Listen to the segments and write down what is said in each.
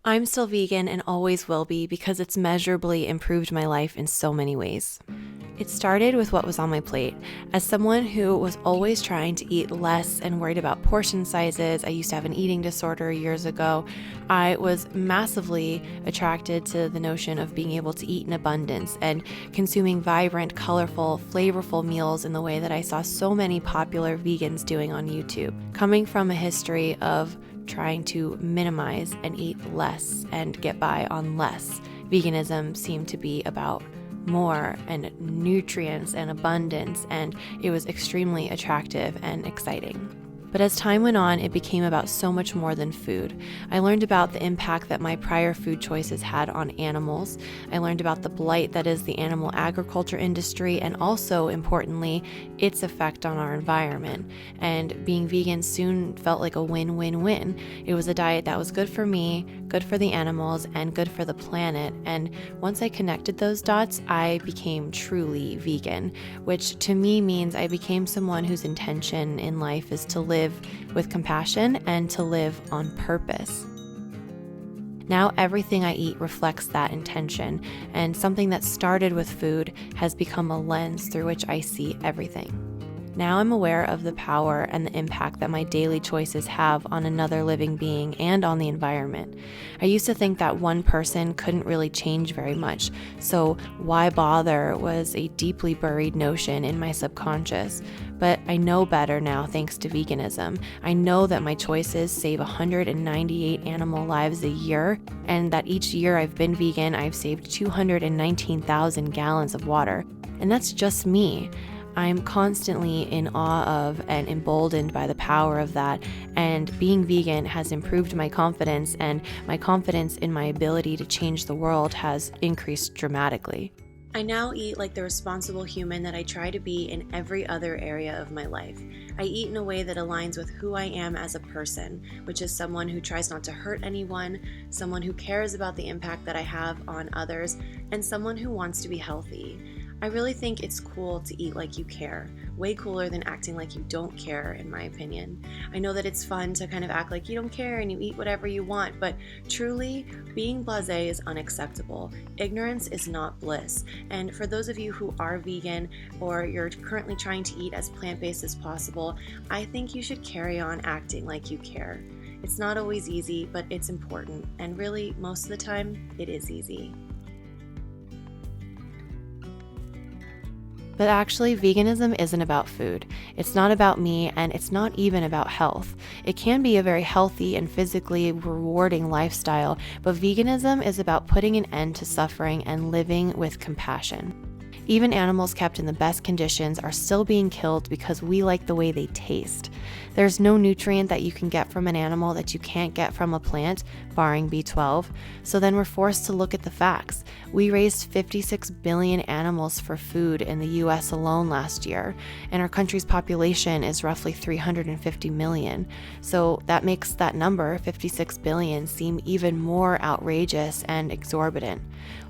I'm still vegan and always will be because it's measurably improved my life in so many ways. It started with what was on my plate. As someone who was always trying to eat less and worried about portion sizes, I used to have an eating disorder years ago. I was massively attracted to the notion of being able to eat in abundance and consuming vibrant, colorful, flavorful meals in the way that I saw so many popular vegans doing on YouTube. Coming from a history of trying to minimize and eat less and get by on less, veganism seemed to be about more and nutrients and abundance, and it was extremely attractive and exciting. But as time went on, it became about so much more than food. I learned about the impact that my prior food choices had on animals. I learned about the blight that is the animal agriculture industry, and also, importantly, its effect on our environment. And being vegan soon felt like a win-win-win. It was a diet that was good for me, good for the animals, and good for the planet. And once I connected those dots, I became truly vegan, which to me means I became someone whose intention in life is to live with compassion and to live on purpose. Now everything I eat reflects that intention, and something that started with food has become a lens through which I see everything. Now I'm aware of the power and the impact that my daily choices have on another living being and on the environment. I used to think that one person couldn't really change very much, so why bother was a deeply buried notion in my subconscious. But I know better now thanks to veganism. I know that my choices save 198 animal lives a year, and that each year I've been vegan, I've saved 219,000 gallons of water. And that's just me. I'm constantly in awe of and emboldened by the power of that, and being vegan has improved my confidence, and my confidence in my ability to change the world has increased dramatically. I now eat like the responsible human that I try to be in every other area of my life. I eat in a way that aligns with who I am as a person, which is someone who tries not to hurt anyone, someone who cares about the impact that I have on others, and someone who wants to be healthy. I really think it's cool to eat like you care. Way cooler than acting like you don't care, in my opinion. I know that it's fun to kind of act like you don't care and you eat whatever you want, but truly, being blasé is unacceptable. Ignorance is not bliss. And for those of you who are vegan or you're currently trying to eat as plant-based as possible, I think you should carry on acting like you care. It's not always easy, but it's important. And really, most of the time, it is easy. But actually, veganism isn't about food. It's not about me, and it's not even about health. It can be a very healthy and physically rewarding lifestyle, but veganism is about putting an end to suffering and living with compassion. Even animals kept in the best conditions are still being killed because we like the way they taste. There's no nutrient that you can get from an animal that you can't get from a plant, barring B12. So then we're forced to look at the facts. We raised 56 billion animals for food in the US alone last year, and our country's population is roughly 350 million. So that makes that number, 56 billion, seem even more outrageous and exorbitant.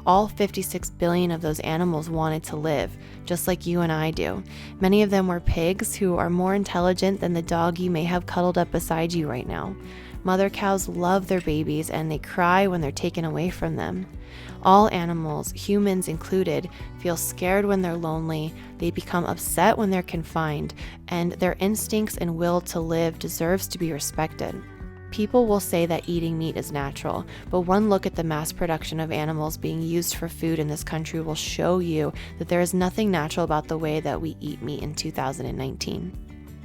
All 56 billion of those animals wanted to live, just like you and I do. Many of them were pigs who are more intelligent than the dog you may have cuddled up beside you right now. Mother cows love their babies and they cry when they're taken away from them. All animals, humans included, feel scared when they're lonely, they become upset when they're confined, and their instincts and will to live deserves to be respected. People will say that eating meat is natural, but one look at the mass production of animals being used for food in this country will show you that there is nothing natural about the way that we eat meat in 2019.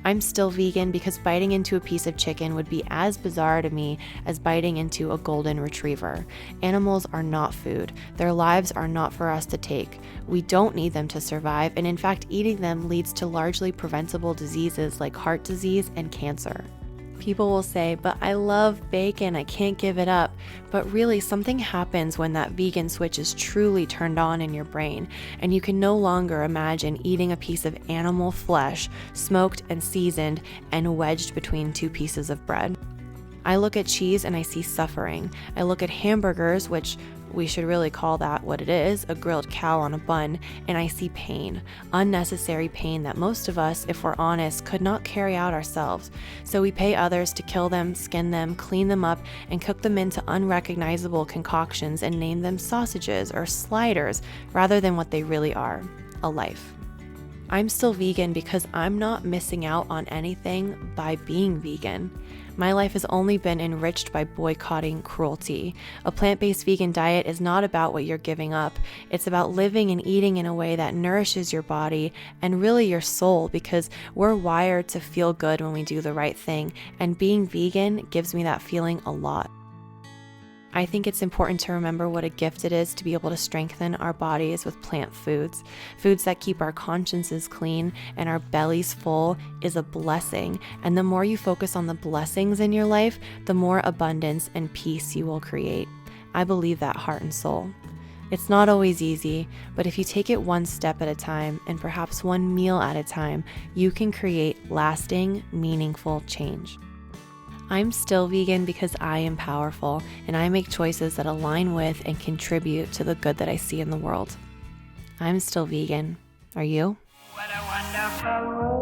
I'm still vegan because biting into a piece of chicken would be as bizarre to me as biting into a golden retriever. Animals are not food. Their lives are not for us to take. We don't need them to survive, and in fact, eating them leads to largely preventable diseases like heart disease and cancer. People will say, but I love bacon, I can't give it up. But really, something happens when that vegan switch is truly turned on in your brain, and you can no longer imagine eating a piece of animal flesh, smoked and seasoned, and wedged between two pieces of bread. I look at cheese and I see suffering. I look at hamburgers, which we should really call that what it is, a grilled cow on a bun, and I see pain, unnecessary pain that most of us, if we're honest, could not carry out ourselves. So we pay others to kill them, skin them, clean them up, and cook them into unrecognizable concoctions and name them sausages or sliders rather than what they really are, a life. I'm still vegan because I'm not missing out on anything by being vegan. My life has only been enriched by boycotting cruelty. A plant-based vegan diet is not about what you're giving up. It's about living and eating in a way that nourishes your body and really your soul, because we're wired to feel good when we do the right thing, and being vegan gives me that feeling a lot. I think it's important to remember what a gift it is to be able to strengthen our bodies with plant foods. Foods that keep our consciences clean and our bellies full is a blessing. And the more you focus on the blessings in your life, the more abundance and peace you will create. I believe that heart and soul. It's not always easy, but if you take it one step at a time and perhaps one meal at a time, you can create lasting, meaningful change. I'm still vegan because I am powerful and I make choices that align with and contribute to the good that I see in the world. I'm still vegan. Are you? What a wonderful world.